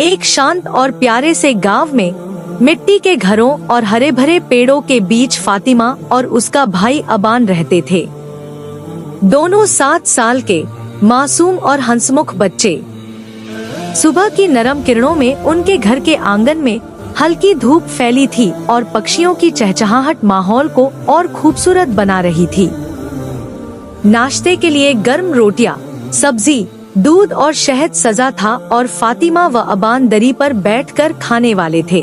एक शांत और प्यारे से गांव में मिट्टी के घरों और हरे भरे पेड़ों के बीच फातिमा और उसका भाई अबान रहते थे। दोनों 7 साल के मासूम और हंसमुख बच्चे। सुबह की नरम किरणों में उनके घर के आंगन में हल्की धूप फैली थी और पक्षियों की चहचहाहट माहौल को और खूबसूरत बना रही थी। नाश्ते के लिए गर्म रोटियां, सब्जी, दूध और शहद सजा था और फातिमा व अबान दरी पर बैठकर खाने वाले थे।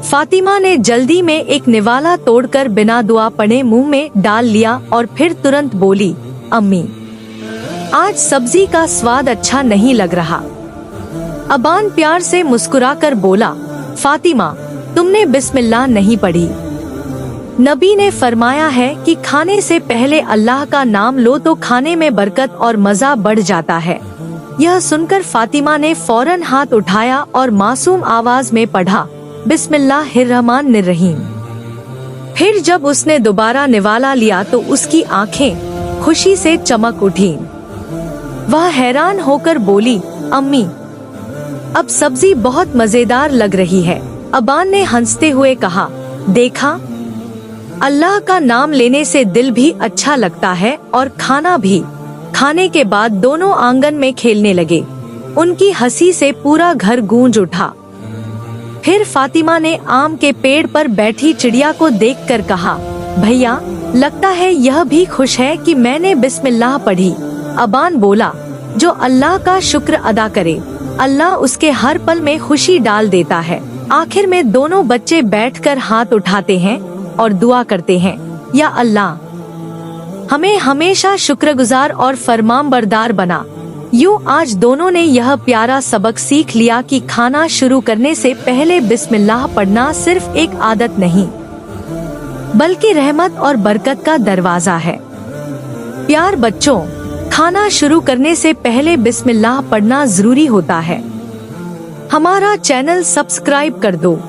फातिमा ने जल्दी में एक निवाला तोड़कर बिना दुआ पढ़े मुंह में डाल लिया और फिर तुरंत बोली, अम्मी, आज सब्जी का स्वाद अच्छा नहीं लग रहा। अबान प्यार से मुस्कुराकर बोला, फातिमा, तुमने बिस्मिल्लाह नहीं पढ़ी। नबी ने फरमाया है कि खाने से पहले अल्लाह का नाम लो तो खाने में बरकत और मजा बढ़ जाता है। यह सुनकर फातिमा ने फौरन हाथ उठाया और मासूम आवाज में पढ़ा, बिस्मिल्लाहिर्रहमानिर्रहीम। फिर जब उसने दोबारा निवाला लिया तो उसकी आंखें खुशी से चमक उठीं। वह हैरान होकर बोली, अम्मी, अब सब्जी बहुत मजेदार लग रही है। अबान ने हंसते हुए कहा, देखा, अल्लाह का नाम लेने से दिल भी अच्छा लगता है और खाना भी। खाने के बाद दोनों आंगन में खेलने लगे। उनकी हंसी से पूरा घर गूंज उठा। फिर फातिमा ने आम के पेड़ पर बैठी चिड़िया को देखकर कहा, भैया, लगता है यह भी खुश है कि मैंने बिस्मिल्लाह पढ़ी। अबान बोला, जो अल्लाह का शुक्र अदा करे, अल्लाह उसके हर पल में खुशी डाल देता है। आखिर में दोनों बच्चे बैठकर हाथ उठाते हैं और दुआ करते हैं, या अल्लाह, हमें हमेशा शुक्रगुजार और फरमानबरदार बना। यूं आज दोनों ने यह प्यारा सबक सीख लिया कि खाना शुरू करने से पहले बिस्मिल्लाह पढ़ना सिर्फ एक आदत नहीं, बल्कि रहमत और बरकत का दरवाजा है। प्यार बच्चों, खाना शुरू करने से पहले बिस्मिल्लाह पढ़ना जरूरी होता है। हमारा चैनल सब्सक्राइब कर दो।